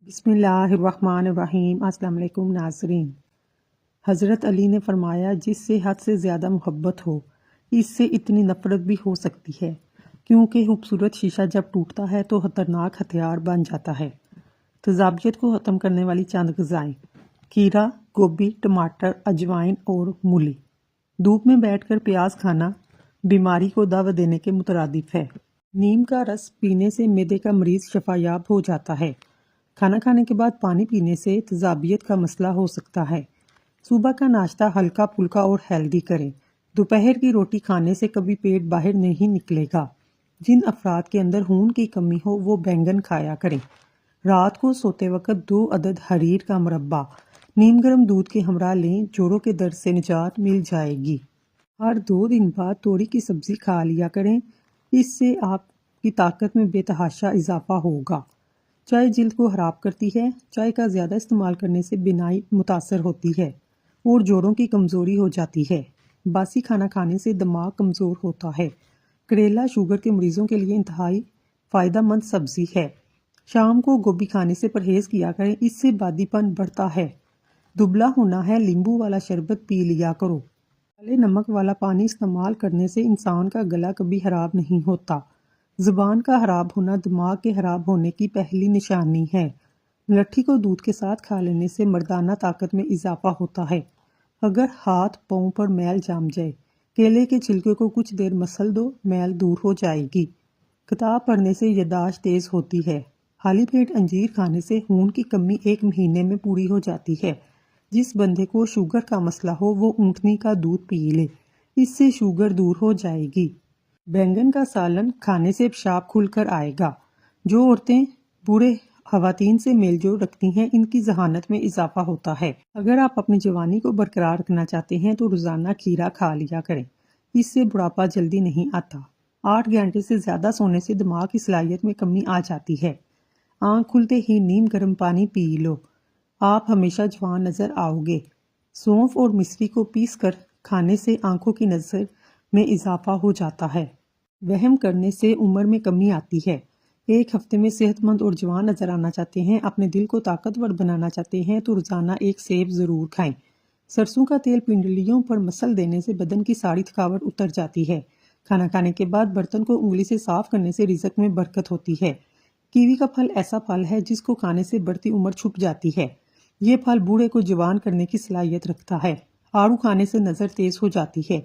بسم اللہ الرحمن الرحیم۔ السلام علیکم ناظرین۔ حضرت علی نے فرمایا جس سے حد سے زیادہ محبت ہو اس سے اتنی نفرت بھی ہو سکتی ہے، کیونکہ خوبصورت شیشہ جب ٹوٹتا ہے تو خطرناک ہتھیار بن جاتا ہے۔ تذابیت کو ختم کرنے والی چند غذائیں: کھیرا، گوبھی، ٹماٹر، اجوائن اور مولی۔ دھوپ میں بیٹھ کر پیاز کھانا بیماری کو دوا دینے کے مترادف ہے۔ نیم کا رس پینے سے معدے کا مریض شفایاب ہو جاتا ہے۔ کھانا کھانے کے بعد پانی پینے سے تذابیت کا مسئلہ ہو سکتا ہے۔ صبح کا ناشتہ ہلکا پھلکا اور ہیلدی کریں۔ دوپہر کی روٹی کھانے سے کبھی پیٹ باہر نہیں نکلے گا۔ جن افراد کے اندر خون کی کمی ہو وہ بینگن کھایا کریں۔ رات کو سوتے وقت 2 عدد حریر کا مربع نیم گرم دودھ کے ہمراہ لیں، جوڑوں کے درد سے نجات مل جائے گی۔ ہر 2 دن بعد توری کی سبزی کھا لیا کریں، اس سے آپ کی طاقت میں بے تحاشا اضافہ ہوگا۔ چائے جلد کو خراب کرتی ہے۔ چائے کا زیادہ استعمال کرنے سے بینائی متاثر ہوتی ہے اور جوڑوں کی کمزوری ہو جاتی ہے۔ باسی کھانا کھانے سے دماغ کمزور ہوتا ہے۔ کریلا شوگر کے مریضوں کے لیے انتہائی فائدہ مند سبزی ہے۔ شام کو گوبھی کھانے سے پرہیز کیا کریں، اس سے بادی پن بڑھتا ہے۔ دبلا ہونا ہے، لیمبو والا شربت پی لیا کرو۔ کالے نمک والا پانی استعمال کرنے سے انسان کا گلا کبھی خراب نہیں ہوتا۔ زبان کا خراب ہونا دماغ کے خراب ہونے کی پہلی نشانی ہے۔ ملٹھی کو دودھ کے ساتھ کھا لینے سے مردانہ طاقت میں اضافہ ہوتا ہے۔ اگر ہاتھ پاؤں پر میل جم جائے، کیلے کے چھلکے کو کچھ دیر مسل دو، میل دور ہو جائے گی۔ کتاب پڑھنے سے یادداشت تیز ہوتی ہے۔ خالی پیٹ انجیر کھانے سے خون کی کمی 1 مہینے میں پوری ہو جاتی ہے۔ جس بندے کو شوگر کا مسئلہ ہو وہ اونٹنی کا دودھ پی لے، اس سے شوگر دور ہو جائے گی۔ بینگن کا سالن کھانے سے پیشاب کھل کر آئے گا۔ جو عورتیں بوڑھے خواتین سے میل جول رکھتی ہیں ان کی ذہانت میں اضافہ ہوتا ہے۔ اگر آپ اپنی جوانی کو برقرار رکھنا چاہتے ہیں تو روزانہ کھیرا کھا لیا کریں، اس سے بڑھاپا جلدی نہیں آتا۔ 8 گھنٹے سے زیادہ سونے سے دماغ کی صلاحیت میں کمی آ جاتی ہے۔ آنکھ کھلتے ہی نیم گرم پانی پی لو، آپ ہمیشہ جوان نظر آؤ گے۔ سونف اور مصری کو پیس کر کھانے سے آنکھوں کی نظر میں اضافہ ہو جاتا ہے۔ وہم کرنے سے عمر میں کمی آتی ہے۔ ایک ہفتے میں صحت مند اور جوان نظر آنا چاہتے ہیں، اپنے دل کو طاقتور بنانا چاہتے ہیں تو روزانہ 1 سیب ضرور کھائیں۔ سرسوں کا تیل پنڈلیوں پر مسل دینے سے بدن کی ساری تھکاوٹ اتر جاتی ہے۔ کھانا کھانے کے بعد برتن کو انگلی سے صاف کرنے سے رزق میں برکت ہوتی ہے۔ کیوی کا پھل ایسا پھل ہے جس کو کھانے سے بڑھتی عمر چھپ جاتی ہے۔ یہ پھل بوڑھے کو جوان کرنے کی صلاحیت رکھتا ہے۔ آڑو کھانے سے نظر تیز ہو جاتی ہے۔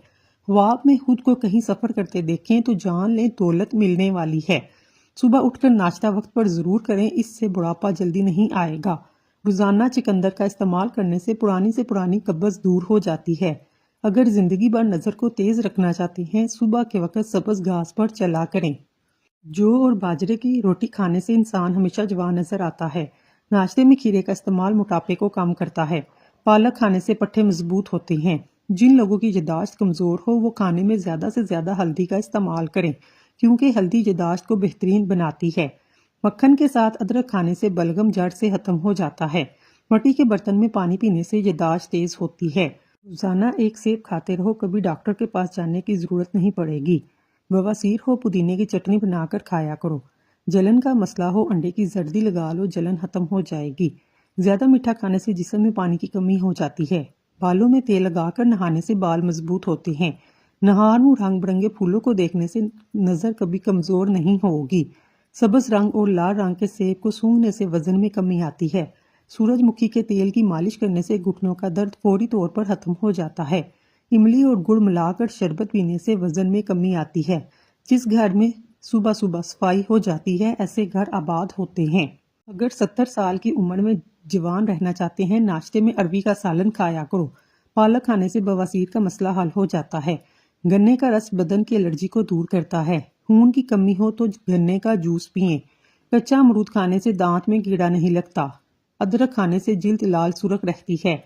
خواب میں خود کو کہیں سفر کرتے دیکھیں تو جان لیں دولت ملنے والی ہے۔ صبح اٹھ کر ناشتہ وقت پر ضرور کریں، اس سے بڑھاپا جلدی نہیں آئے گا۔ روزانہ چقندر کا استعمال کرنے سے پرانی قبض دور ہو جاتی ہے۔ اگر زندگی بھر نظر کو تیز رکھنا چاہتے ہیں، صبح کے وقت سبز گھاس پر چلا کریں۔ جو اور باجرے کی روٹی کھانے سے انسان ہمیشہ جوان نظر آتا ہے۔ ناشتے میں کھیرے کا استعمال موٹاپے کو کم کرتا ہے۔ پالک کھانے سے پٹھے مضبوط ہوتے ہیں۔ جن لوگوں کی یادداشت کمزور ہو وہ کھانے میں زیادہ سے زیادہ ہلدی کا استعمال کریں، کیونکہ ہلدی یادداشت کو بہترین بناتی ہے۔ مکھن کے ساتھ ادرک کھانے سے بلغم جڑ سے ختم ہو جاتا ہے۔ مٹی کے برتن میں پانی پینے سے یادداشت تیز ہوتی ہے۔ روزانہ 1 سیب کھاتے رہو، کبھی ڈاکٹر کے پاس جانے کی ضرورت نہیں پڑے گی۔ بواسیر ہو، پودینے کی چٹنی بنا کر کھایا کرو۔ جلن کا مسئلہ ہو، انڈے کی زردی لگا لو، جلن ختم ہو جائے گی۔ زیادہ میٹھا کھانے سے جسم میں پانی کی کمی ہو جاتی ہے۔ بالوں میں تیل لگا کر نہانے سے بال مضبوط ہوتے ہیں۔ نہار میں رنگ برنگے پھولوں کو دیکھنے سے نظر کبھی کمزور نہیں ہوگی۔ سبز رنگ اور لال رنگ کے سیب کو سونگھنے سے وزن میں کمی آتی ہے۔ سورج مکھی کے تیل کی مالش کرنے سے گھٹنوں کا درد فوری طور پر ختم ہو جاتا ہے۔ املی اور گڑ ملا کر شربت پینے سے وزن میں کمی آتی ہے۔ جس گھر میں صبح صفائی ہو جاتی ہے ایسے گھر آباد ہوتے ہیں۔ اگر 70 سال کی عمر میں جوان رہنا چاہتے ہیں، ناشتے میں اروی کا سالن کھایا کرو۔ پالک کھانے سے بواسیر کا مسئلہ حل ہو جاتا ہے۔ گنے کا رس بدن کی الرجی کو دور کرتا ہے۔ خون کی کمی ہو تو گنے کا جوس پئیں۔ کچا امرود کھانے سے دانت میں کیڑا نہیں لگتا۔ ادرک کھانے سے جلد لال سرخ رہتی ہے۔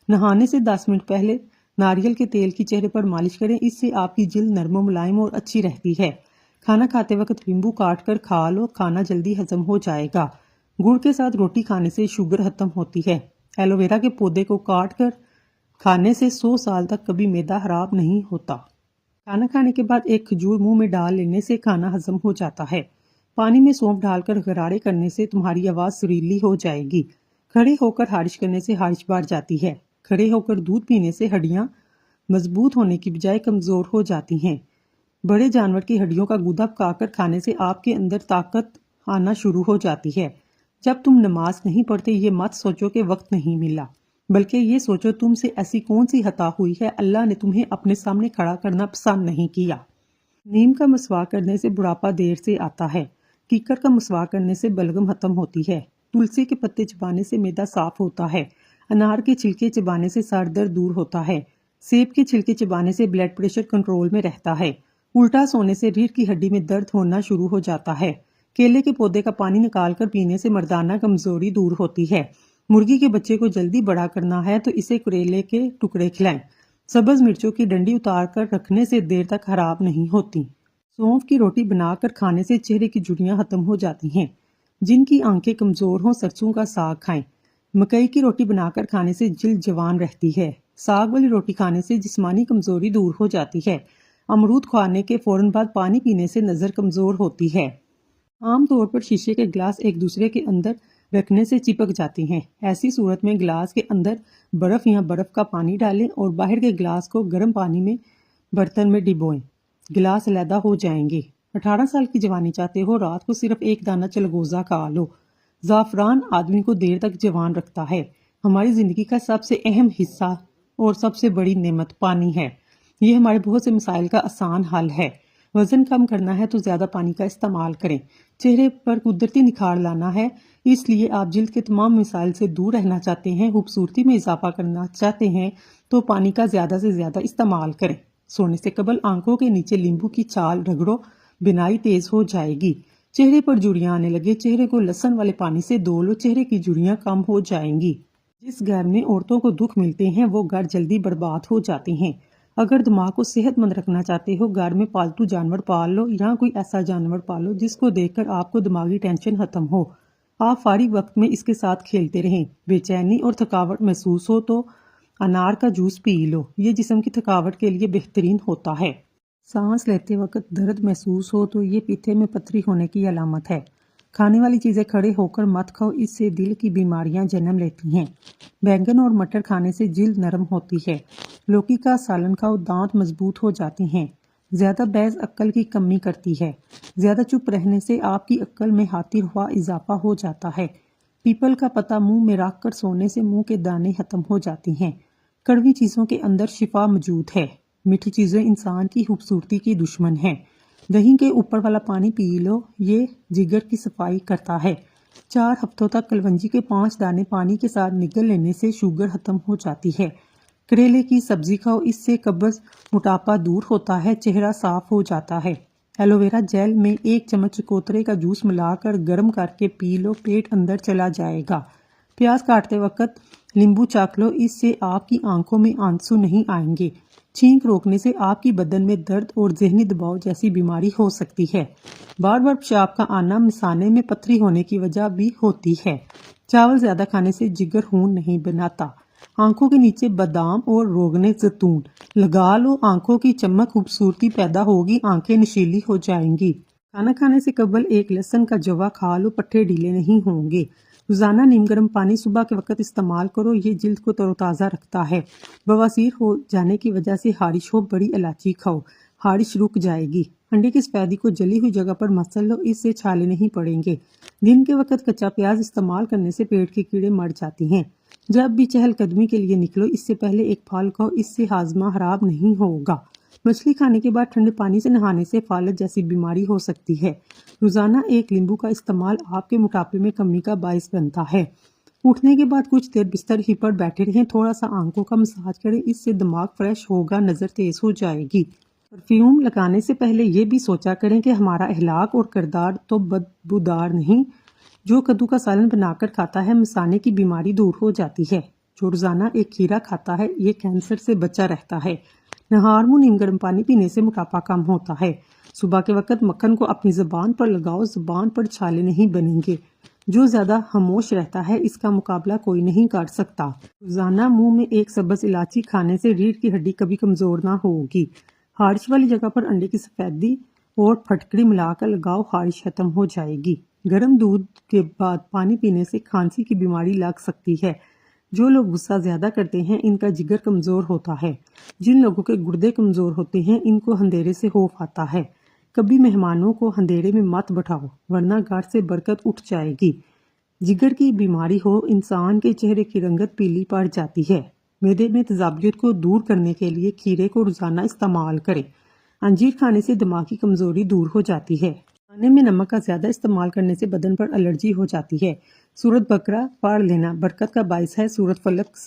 نہانے سے 10 منٹ پہلے ناریل کے تیل کی چہرے پر مالش کریں، اس سے آپ کی جلد نرم و ملائم اور اچھی رہتی ہے۔ کھانا کھاتے وقت لیمبو کاٹ کر کھا لو، کھانا جلدی ہضم ہو جائے گا۔ گڑ کے ساتھ روٹی کھانے سے شوگر ختم ہوتی ہے۔ ایلو ویرا کے پودے کو کاٹ کر کھانے سے 100 سال تک کبھی معدہ خراب نہیں ہوتا۔ کھانا کھانے کے بعد 1 کھجور منہ میں ڈال لینے سے کھانا ہضم ہو جاتا ہے۔ پانی میں سونف ڈال کر غرارے کرنے سے تمہاری آواز سریلی ہو جائے گی۔ کھڑے ہو کر خارش کرنے سے خارش بڑھ جاتی ہے۔ کھڑے ہو کر دودھ پینے سے ہڈیاں مضبوط ہونے کی بجائے کمزور ہو جاتی ہیں۔ بڑے جانور کی ہڈیوں کا گودا پکا کر کھانے سے آپ کے اندر طاقت آنا شروع ہو جاتی ہے۔ جب تم نماز نہیں پڑھتے یہ مت سوچو کہ وقت نہیں ملا، بلکہ یہ سوچو تم سے ایسی کون سی خطا ہوئی ہے اللہ نے تمہیں اپنے سامنے کھڑا کرنا پسند نہیں کیا۔ نیم کا مسواک کرنے سے بڑھاپا دیر سے آتا ہے۔ کیکر کا مسواک کرنے سے بلغم ختم ہوتی ہے۔ تلسی کے پتے چبانے سے معدہ صاف ہوتا ہے۔ انار کے چھلکے چبانے سے سر درد دور ہوتا ہے۔ سیب کے چھلکے چبانے سے بلڈ پریشر کنٹرول میں رہتا ہے۔ الٹا سونے سے ریڑھ کی ہڈی میں درد ہونا شروع ہو جاتا ہے۔ کیلے کے پودے کا پانی نکال کر پینے سے مردانہ کمزوری دور ہوتی ہے۔ مرغی کے بچے کو جلدی بڑا کرنا ہے تو اسے کریلے کے ٹکڑے کھلائیں۔ سبز مرچوں کی ڈنڈی اتار کر رکھنے سے دیر تک خراب نہیں ہوتی۔ سونف کی روٹی بنا کر کھانے سے چہرے کی جھریاں ختم ہو جاتی ہیں۔ جن کی آنکھیں کمزور ہوں سرسوں کا ساگ کھائیں۔ مکئی کی روٹی بنا کر کھانے سے جلد جوان رہتی ہے۔ ساگ والی روٹی کھانے سے جسمانی کمزوری دور ہو جاتی ہے۔ امرود کھانے کے فوراً بعد پانی پینے سے نظر کمزور ہوتی ہے۔ عام طور پر شیشے کے گلاس ایک دوسرے کے اندر رکھنے سے چپک جاتی ہیں۔ ایسی صورت میں گلاس کے اندر برف یا برف کا پانی ڈالیں اور باہر کے گلاس کو گرم پانی میں برتن میں ڈبوئیں۔ گلاس علیحدہ ہو جائیں گے۔ 18 سال کی جوانی چاہتے ہو رات کو صرف ایک دانہ چلغوزہ کھا لو۔ زعفران آدمی کو دیر تک جوان رکھتا ہے۔ ہماری زندگی کا سب سے اہم حصہ اور سب سے بڑی نعمت پانی ہے۔ یہ ہمارے بہت سے مسائل کا آسان حل ہے۔ وزن کم کرنا ہے تو زیادہ پانی کا استعمال کریں۔ چہرے پر قدرتی نکھار لانا ہے، اس لیے آپ جلد کے تمام مسائل سے دور رہنا چاہتے ہیں، خوبصورتی میں اضافہ کرنا چاہتے ہیں تو پانی کا زیادہ سے زیادہ استعمال کریں۔ سونے سے قبل آنکھوں کے نیچے لیمبو کی چھال رگڑو، بینائی تیز ہو جائے گی۔ چہرے پر جھریاں آنے لگے چہرے کو لہسن والے پانی سے دھو لو، چہرے کی جھریاں کم ہو جائیں گی۔ جس گھر میں عورتوں کو دکھ ملتے ہیں وہ گھر جلدی برباد ہو جاتے ہیں۔ اگر دماغ کو صحت مند رکھنا چاہتے ہو گھر میں پالتو جانور پال لو یا کوئی ایسا جانور پالو جس کو دیکھ کر آپ کو دماغی ٹینشن ختم ہو۔ آپ فارغ وقت میں اس کے ساتھ کھیلتے رہیں۔ بے چینی اور تھکاوٹ محسوس ہو تو انار کا جوس پی لو، یہ جسم کی تھکاوٹ کے لیے بہترین ہوتا ہے۔ سانس لیتے وقت درد محسوس ہو تو یہ پیٹھے میں پتھری ہونے کی علامت ہے۔ کھانے والی چیزیں کھڑے ہو کر مت کھاؤ، اس سے دل کی بیماریاں جنم لیتی ہیں۔ بینگن اور مٹر کھانے سے جلد نرم ہوتی ہے۔ لوکی کا سالن کھاؤ، دانت مضبوط ہو جاتے ہیں۔ زیادہ بحث عقل کی کمی کرتی ہے۔ زیادہ چپ رہنے سے آپ کی عقل میں ہاتھی ہوا اضافہ ہو جاتا ہے۔ پیپل کا پتا منہ میں رکھ کر سونے سے منہ کے دانے ختم ہو جاتی ہیں۔ کڑوی چیزوں کے اندر شفا موجود ہے۔ میٹھی چیزیں انسان کی خوبصورتی کی دشمن ہیں۔ دہی کے اوپر والا پانی پی لو، یہ جگر کی صفائی کرتا ہے۔ 4 ہفتوں تک کلونجی کے 5 دانے پانی کے ساتھ نگل لینے سے شوگر ختم ہو جاتی ہے۔ کریلے کی سبزی کھاؤ، اس سے قبض موٹاپا دور ہوتا ہے، چہرہ صاف ہو جاتا ہے۔ ایلو ویرا جیل میں 1 چمچ چکوترے کا جوس ملا کر گرم کر کے پی لو، پیٹ اندر چلا جائے گا۔ پیاز کاٹتے وقت لیمبو چاک لو، اس سے آپ کی آنکھوں میں آنسو نہیں آئیں گے۔ چھینک روکنے سے آپ کی بدن میں درد اور ذہنی دباؤ جیسی بیماری ہو سکتی ہے۔ بار بار پیشاب کا آنا مثانے میں پتھری ہونے کی وجہ بھی ہوتی ہے۔ چاول زیادہ کھانے سے جگر خون نہیں بناتا۔ آنکھوں کے نیچے بادام اور روغن زیتون لگا لو، آنکھوں کی چمک خوبصورتی پیدا ہوگی، آنکھیں نشیلی ہو جائیں گی۔ کھانا کھانے سے قبل 1 لہسن کا جوا کھا لو، پٹھے ڈھیلے نہیں ہوں گے۔ روزانہ نیم گرم پانی صبح کے وقت استعمال کرو، یہ جلد کو تر و تازہ رکھتا ہے۔ بواسیر ہو جانے کی وجہ سے خارش ہو، بڑی الائچی کھاؤ، خارش رک جائے گی۔ انڈے کی سفیدی کو جلی ہوئی جگہ پر مسل لو، اس سے چھالے نہیں پڑیں گے۔ دن کے وقت کچا پیاز استعمال کرنے سے پیٹ کے کیڑے مر جاتے ہیں۔ جب بھی چہل قدمی کے لیے نکلو اس سے پہلے 1 پھل کھاؤ، اس سے ہاضمہ خراب نہیں ہوگا۔ مچھلی کھانے کے بعد ٹھنڈے پانی سے نہانے سے فالج جیسی بیماری ہو سکتی ہے۔ روزانہ 1 لیمبو کا استعمال آپ کے موٹاپے میں کمی کا باعث بنتا ہے۔ اٹھنے کے بعد کچھ دیر بستر ہی پر بیٹھے رہیں، تھوڑا سا آنکھوں کا مساج کریں، اس سے دماغ فریش ہوگا، نظر تیز ہو جائے گی۔ پرفیوم لگانے سے پہلے یہ بھی سوچا کریں کہ ہمارا اخلاق اور کردار تو بدبودار نہیں۔ جو کدو کا سالن بنا کر کھاتا ہے مثانے کی بیماری دور ہو جاتی ہے۔ جو روزانہ 1 کھیرا کھاتا ہے یہ کینسر سے بچا رہتا ہے۔ نہار منہ نیم گرم پانی پینے سے موٹاپا کم ہوتا ہے۔ صبح کے وقت مکھن کو اپنی زبان پر لگاؤ، زبان پر چھالے نہیں بنیں گے۔ جو زیادہ خاموش رہتا ہے اس کا مقابلہ کوئی نہیں کر سکتا۔ روزانہ منہ میں 1 سبز الائچی کھانے سے ریڑھ کی ہڈی کبھی کمزور نہ ہوگی۔ خارش والی جگہ پر انڈے کی سفیدی اور پھٹکری ملا کر لگاؤ، خارش ختم ہو جائے گی۔ گرم دودھ کے بعد پانی پینے سے کھانسی کی بیماری لگ سکتی ہے۔ جو لوگ غصہ زیادہ کرتے ہیں ان کا جگر کمزور ہوتا ہے۔ جن لوگوں کے گردے کمزور ہوتے ہیں ان کو اندھیرے سے خوف آتا ہے۔ کبھی مہمانوں کو اندھیرے میں مت بٹھاؤ ورنہ گھر سے برکت اٹھ جائے گی۔ جگر کی بیماری ہو، انسان کے چہرے کی رنگت پیلی پڑ جاتی ہے۔ معدے میں تیزابیت کو دور کرنے کے لیے کھیرے کو روزانہ استعمال کریں۔ انجیر کھانے سے دماغی کمزوری دور ہو جاتی ہے۔ کھانے میں نمک کا زیادہ استعمال کرنے سے بدن پر الرجی ہو جاتی ہے۔ سورت بقرہ پڑھ لینا برکت کا باعث ہے۔ سورت فلق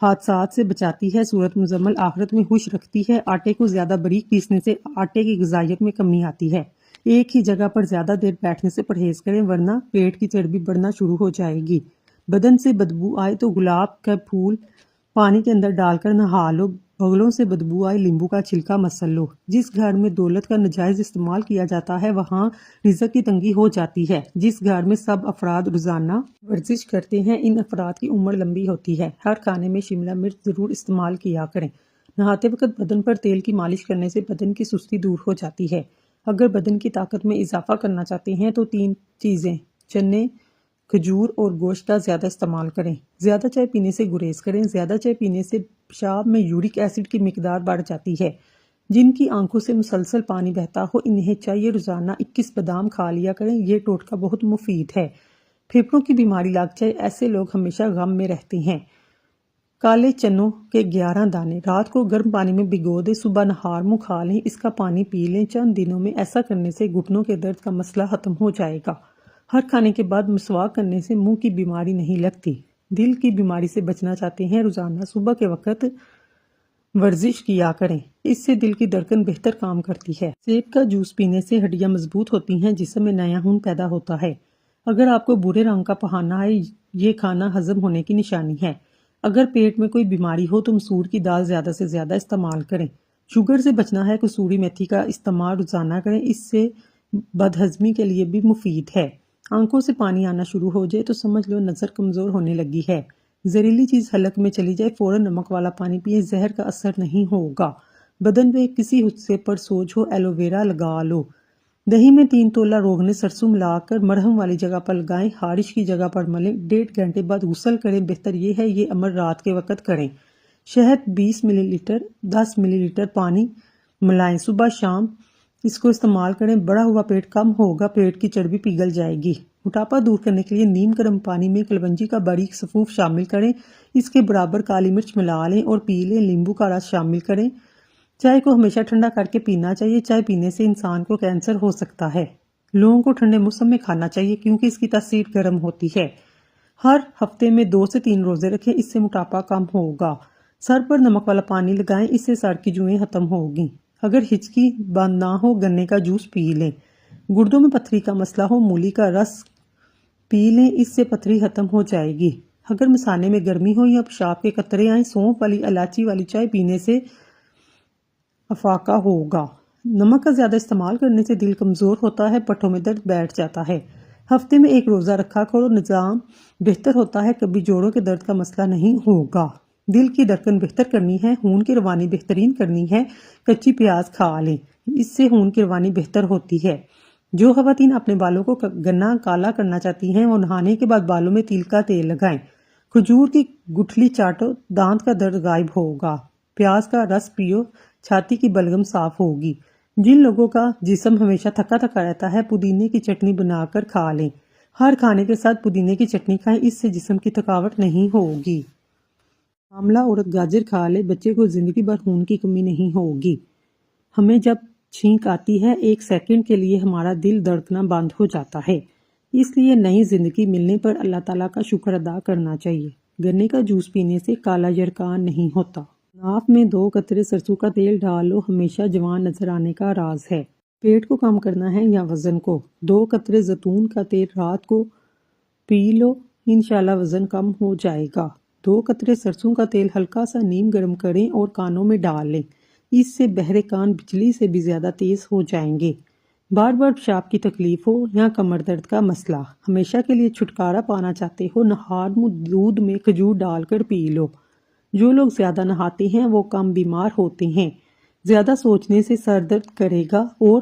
حادثات سے بچاتی ہے۔ سورت مزمل آخرت میں خوش رکھتی ہے۔ آٹے کو زیادہ باریک پیسنے سے آٹے کی غذائیت میں کمی آتی ہے۔ ایک ہی جگہ پر زیادہ دیر بیٹھنے سے پرہیز کریں ورنہ پیٹ کی چربی بڑھنا شروع ہو جائے گی۔ بدن سے بدبو آئے تو گلاب کا پھول پانی کے اندر ڈال کر نہا لو۔ بغلوں سے بدبو آئے لیمبو کا چھلکا مسل لو۔ جس گھر میں دولت کا ناجائز استعمال کیا جاتا ہے وہاں رزق کی تنگی ہو جاتی ہے۔ جس گھر میں سب افراد روزانہ ورزش کرتے ہیں ان افراد کی عمر لمبی ہوتی ہے۔ ہر کھانے میں شملہ مرچ ضرور استعمال کیا کریں۔ نہاتے وقت بدن پر تیل کی مالش کرنے سے بدن کی سستی دور ہو جاتی ہے۔ اگر بدن کی طاقت میں اضافہ کرنا چاہتے ہیں تو 3 چیزیں چنے، کھجور اور گوشت کا زیادہ استعمال کریں۔ زیادہ چائے پینے سے گریز کریں۔ زیادہ چائے پینے سے پیشاب میں یورک ایسڈ کی مقدار بڑھ جاتی ہے۔ جن کی آنکھوں سے مسلسل پانی بہتا ہو انہیں چاہیے روزانہ 21 بادام کھا لیا کریں۔ یہ ٹوٹکا بہت مفید ہے۔ پھیپھڑوں کی بیماری لگ جائے ایسے لوگ ہمیشہ غم میں رہتے ہیں۔ کالے چنوں کے 11 دانے رات کو گرم پانی میں بھگو دیں، صبح نہار منہ کھا لیں، اس کا پانی پی لیں۔ چند دنوں میں ایسا کرنے سے گھٹنوں کے درد کا مسئلہ ختم ہو جائے گا۔ ہر کھانے کے بعد مسواک کرنے سے منہ کی بیماری نہیں لگتی۔ دل کی بیماری سے بچنا چاہتے ہیں روزانہ صبح کے وقت ورزش کیا کریں، اس سے دل کی دھڑکن بہتر کام کرتی ہے۔ سیب کا جوس پینے سے ہڈیاں مضبوط ہوتی ہیں، جسم میں نیا خون پیدا ہوتا ہے۔ اگر آپ کو برے رنگ کا پہانا ہے یہ کھانا ہضم ہونے کی نشانی ہے۔ اگر پیٹ میں کوئی بیماری ہو تو مسور کی دال زیادہ سے زیادہ استعمال کریں۔ شوگر سے بچنا ہے کسوری میتھی کا استعمال روزانہ کریں، اس سے بدہضمی کے لیے بھی مفید ہے۔ آنکھوں سے پانی آنا شروع ہو جائے تو سمجھ لو نظر کمزور ہونے لگی ہے۔ زہریلی چیز حلق میں چلی جائے فوراً نمک والا پانی پیے، زہر کا اثر نہیں ہوگا۔ بدن میں کسی حصے پر سوج ہو ایلو ویرا لگا لو۔ دہی میں 3 تولہ روغن سرسوں ملا کر مرہم والی جگہ پر لگائیں، خارش کی جگہ پر ملیں، 1.5 گھنٹے بعد غسل کریں۔ بہتر یہ ہے یہ عمل رات کے وقت کریں۔ شہد 20 ملی لیٹر 10 ملی لیٹر پانی ملائیں، صبح شام اس کو استعمال کریں۔ بڑا ہوا پیٹ کم ہوگا، پیٹ کی چربی پگھل جائے گی۔ موٹاپا دور کرنے کے لیے نیم گرم پانی میں کلونجی کا باریک سفوف شامل کریں، اس کے برابر کالی مرچ ملا لیں اور پی لیں۔ لیمبو کا رس شامل کریں۔ چائے کو ہمیشہ ٹھنڈا کر کے پینا چاہیے، چائے پینے سے انسان کو کینسر ہو سکتا ہے۔ لونگ کو ٹھنڈے موسم میں کھانا چاہیے کیونکہ اس کی تاثیر گرم ہوتی ہے۔ ہر ہفتے میں 2 سے 3 روزے رکھیں، اس سے موٹاپا کم ہوگا۔ سر پر نمک والا پانی لگائیں، اس سے سر کی جوئیں ختم ہوگی۔ اگر ہچکی بند نہ ہو گنے کا جوس پی لیں۔ گردوں میں پتھری کا مسئلہ ہو مولی کا رس پی لیں، اس سے پتھری ختم ہو جائے گی۔ اگر مثانے میں گرمی ہو یا پیشاب کے قطرے آئیں سونف والی الائچی والی چائے پینے سے افاقہ ہوگا۔ نمک کا زیادہ استعمال کرنے سے دل کمزور ہوتا ہے، پٹھوں میں درد بیٹھ جاتا ہے۔ ہفتے میں 1 روزہ رکھا کرو، نظام بہتر ہوتا ہے، کبھی جوڑوں کے درد کا مسئلہ نہیں ہوگا۔ دل کی دھڑکن بہتر کرنی ہے، خون کی روانی بہترین کرنی ہے، کچی پیاز کھا لیں، اس سے خون کی روانی بہتر ہوتی ہے۔ جو خواتین اپنے بالوں کو گنا کالا کرنا چاہتی ہیں وہ نہانے کے بعد بالوں میں تیل کا تیل لگائیں۔ کھجور کی گٹھلی چاٹو، دانت کا درد غائب ہوگا۔ پیاز کا رس پیو، چھاتی کی بلغم صاف ہوگی۔ جن لوگوں کا جسم ہمیشہ تھکا تھکا رہتا ہے پودینے کی چٹنی بنا کر کھا لیں۔ ہر کھانے کے ساتھ پودینے کی چٹنی کھائیں، اس سے جسم کی تھکاوٹ نہیں ہوگی۔ حاملہ عورت گاجر کھا لے، بچے کو زندگی بھر خون کی کمی نہیں ہوگی۔ ہمیں جب چھینک آتی ہے 1 سیکنڈ کے لیے ہمارا دل دھڑکنا بند ہو جاتا ہے، اس لیے نئی زندگی ملنے پر اللہ تعالیٰ کا شکر ادا کرنا چاہیے۔ گنے کا جوس پینے سے کالا یرقان نہیں ہوتا۔ ناف میں 2 قطرے سرسوں کا تیل ڈال لو، ہمیشہ جوان نظر آنے کا راز ہے۔ پیٹ کو کم کرنا ہے یا وزن کو؟ 2 قطرے زیتون کا تیل رات کو پی لو، انشاءاللہ وزن کم ہو جائے گا۔ 2 قطرے سرسوں کا تیل ہلکا سا نیم گرم کریں اور کانوں میں ڈال لیں، اس سے بہرے کان بجلی سے بھی زیادہ تیز ہو جائیں گے۔ بار بار پیشاب کی تکلیف ہو یا کمر درد کا مسئلہ، ہمیشہ کے لیے چھٹکارا پانا چاہتے ہو، نہار منہ دودھ میں کھجور ڈال کر پی لو۔ جو لوگ زیادہ نہاتے ہیں وہ کم بیمار ہوتے ہیں۔ زیادہ سوچنے سے سر درد کرے گا اور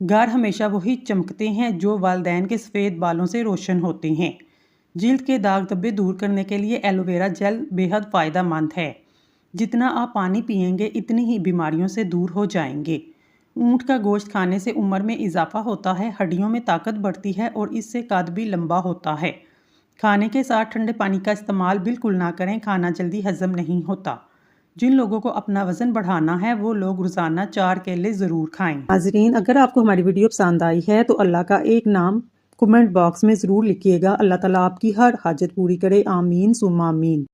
گھر ہمیشہ وہی چمکتے ہیں جو والدین کے سفید بالوں سے روشن ہوتے ہیں۔ جلد کے داغ دھبے دور کرنے کے لیے ایلو ویرا جیل بے حد فائدہ مند ہے۔ جتنا آپ پانی پئیں گے اتنی ہی بیماریوں سے دور ہو جائیں گے۔ اونٹ کا گوشت کھانے سے عمر میں اضافہ ہوتا ہے، ہڈیوں میں طاقت بڑھتی ہے اور اس سے قد بھی لمبا ہوتا ہے۔ کھانے کے ساتھ ٹھنڈے پانی کا استعمال بالکل نہ کریں، کھانا جلدی ہضم نہیں ہوتا۔ جن لوگوں کو اپنا وزن بڑھانا ہے وہ لوگ روزانہ 4 کیلے ضرور کھائیں۔ ناظرین، اگر آپ کو ہماری ویڈیو پسند آئی ہے تو اللہ کا ایک نام کمنٹ باکس میں ضرور لکھیے گا۔ اللہ تعالیٰ آپ کی ہر حاجت پوری کرے، آمین ثم آمین۔